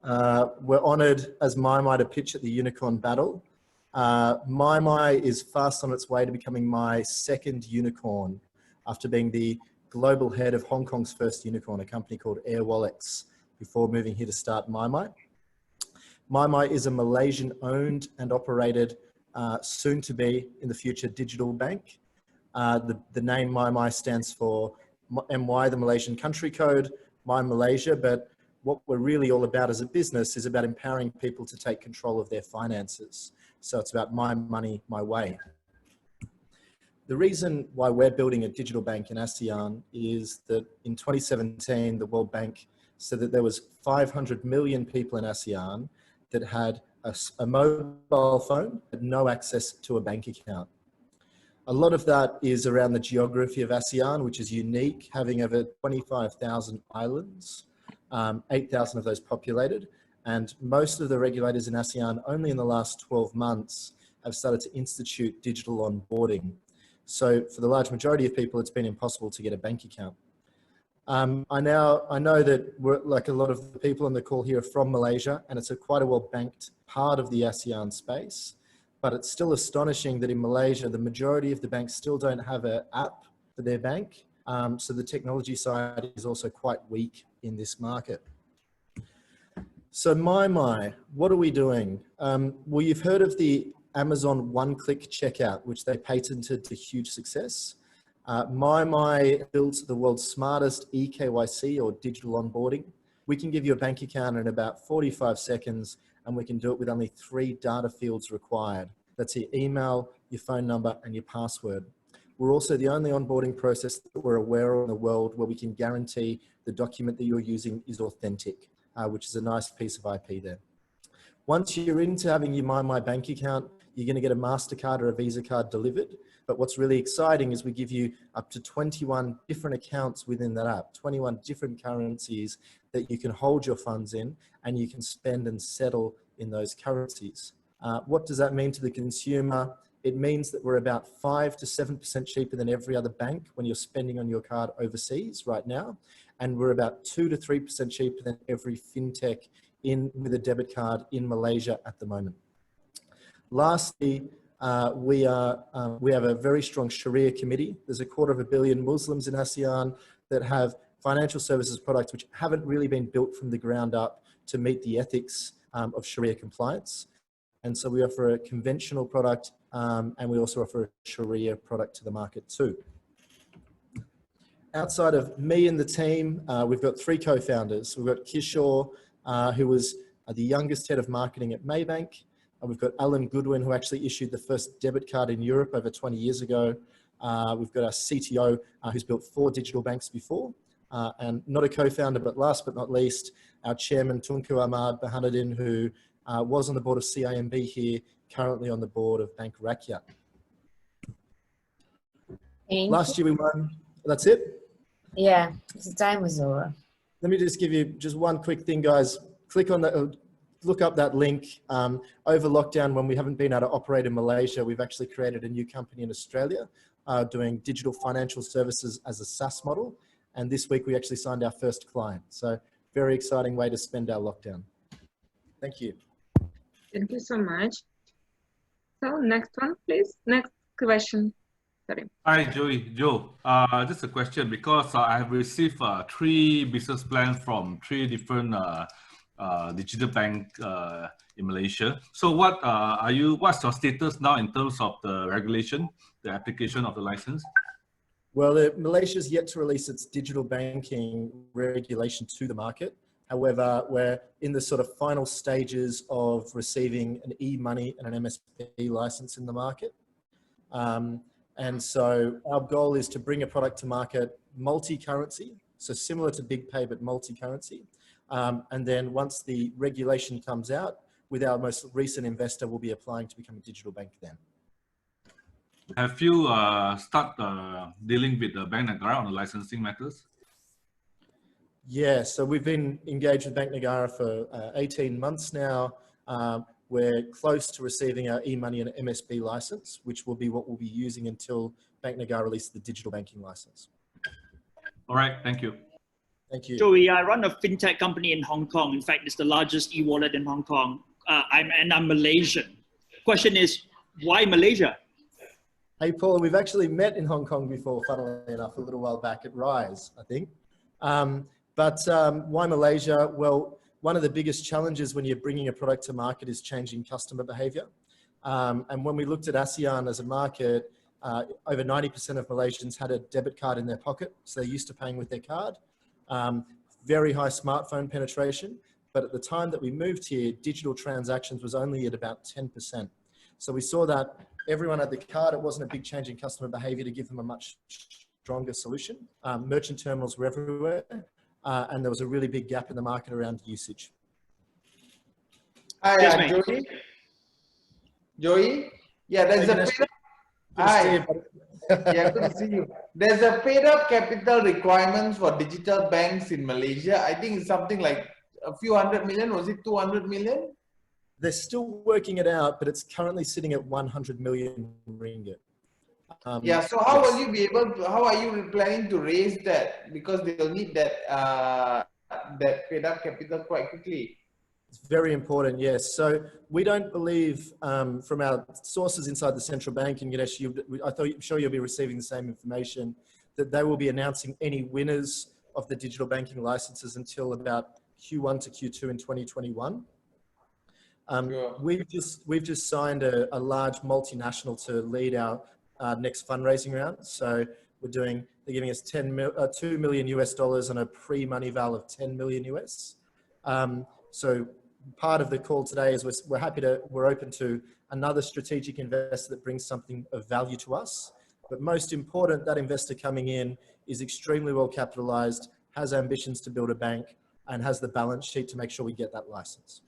We're honoured as MyMy to pitch at the Unicorn Battle. MyMy is fast on its way to becoming my second unicorn after being the global head of Hong Kong's first unicorn, a company called Airwallex, before moving here to start MyMy. MyMy is a Malaysian-owned and operated, soon to be in the future, digital bank. The name MyMy stands for MY, the Malaysian country code, My Malaysia, but what we're really all about as a business is about empowering people to take control of their finances. So it's about my money, my way. The reason why we're building a digital bank in ASEAN is that in 2017, the World Bank said that there was 500 million people in ASEAN that had a mobile phone, but no access to a bank account. A lot of that is around the geography of ASEAN, which is unique, having over 25,000 islands, 8,000 of those populated. And most of the regulators in ASEAN, only in the last 12 months, have started to institute digital onboarding. So for the large majority of people, it's been impossible to get a bank account. I know that we're, like a lot of the people on the call here, are from Malaysia, and it's quite a well-banked part of the ASEAN space. But it's still astonishing that in Malaysia, the majority of the banks still don't have an app for their bank. So the technology side is also quite weak in this market. So MyMy, what are we doing? Well, you've heard of the Amazon one-click checkout, which they patented to huge success. MyMy builds the world's smartest eKYC, or digital onboarding. We can give you a bank account in about 45 seconds, and we can do it with only 3 data fields required. That's your email, your phone number, and your password. We're also the only onboarding process that we're aware of in the world where we can guarantee the document that you're using is authentic, which is a nice piece of IP there. Once you're into having your MyMy bank account, you're going to get a MasterCard or a Visa card delivered. But what's really exciting is we give you up to 21 different accounts within that app, 21 different currencies that you can hold your funds in, and you can spend and settle in those currencies. What does that mean to the consumer? It means that we're about 5 to 7% cheaper than every other bank when you're spending on your card overseas right now. And we're about 2 to 3% cheaper than every fintech with a debit card in Malaysia at the moment. Lastly, we have a very strong Sharia committee. There's 250 million Muslims in ASEAN that have financial services products which haven't really been built from the ground up to meet the ethics of Sharia compliance. And so we offer a conventional product, and we also offer a Sharia product to the market too. Outside of me and the team, we've got 3 co-founders. We've got Kishore, who was the youngest head of marketing at Maybank. We've got Alan Goodwin, who actually issued the first debit card in Europe over 20 years ago. We've got our CTO, who's built 4 digital banks before. And not a co-founder, but last but not least, our chairman, Tunku Ahmad Bahanuddin, who was on the board of CIMB here, currently on the board of Bank Rakyat. Last year we won. That's it? Yeah, the time is over. Let me just give you just one quick thing, guys. Click on that, look up that link. Over lockdown, when we haven't been able to operate in Malaysia, we've actually created a new company in Australia doing digital financial services as a SaaS model. And this week we actually signed our first client. So very exciting way to spend our lockdown. Thank you. Thank you so much. So next one, please. Next question. Sorry. Hi, Joe. Just a question, because I have received 3 business plans from 3 different digital bank in Malaysia. So what's your status now in terms of the regulation, the application of the license? Well, Malaysia's yet to release its digital banking regulation to the market. However, we're in the sort of final stages of receiving an e-money and an MSP license in the market. And so our goal is to bring a product to market multi-currency, so similar to BigPay, but multi-currency. And then once the regulation comes out, with our most recent investor, we'll be applying to become a digital bank then. Have you started dealing with the Bank Negara on the licensing matters? Yeah, so we've been engaged with Bank Negara for 18 months now. We're close to receiving our e-money and MSB license, which will be what we'll be using until Bank Negara releases the digital banking license. All right, thank you. Thank Thank you. Joey, I run a fintech company in Hong Kong. In fact, it's the largest e-wallet in Hong Kong. I'm Malaysian. Question is, why Malaysia? Hey, Paul, we've actually met in Hong Kong before, funnily enough, a little while back at Rise, I think. Why Malaysia? Well, one of the biggest challenges when you're bringing a product to market is changing customer behavior. And when we looked at ASEAN as a market, over 90% of Malaysians had a debit card in their pocket, so they're used to paying with their card. Very high smartphone penetration, but at the time that we moved here, digital transactions was only at about 10%. So we saw that everyone had the card. It wasn't a big change in customer behavior to give them a much stronger solution. Merchant terminals were everywhere, and there was a really big gap in the market around usage. Hi, Yes, mate. Joey. Joey? Yeah, there's a paid up. Hi. Yeah, good to see you. There's a paid up capital requirements for digital banks in Malaysia. I think it's something like a few 100 million. Was it 200 million? They're still working it out, but it's currently sitting at 100 million ringgit. Yeah, so how will you be able to, how are you planning to raise that? Because they'll need that that paid up capital quite quickly. It's very important, yes. So we don't believe from our sources inside the central bank, and Ganesh, I'm sure you'll be receiving the same information, that they will be announcing any winners of the digital banking licenses until about Q1 to Q2 in 2021. Sure. We've just signed a large multinational to lead our next fundraising round. So they're giving us $2 million US on a pre-money val of 10 million US. So part of the call today is we're open to another strategic investor that brings something of value to us. But most important, that investor coming in is extremely well capitalized, has ambitions to build a bank, and has the balance sheet to make sure we get that license.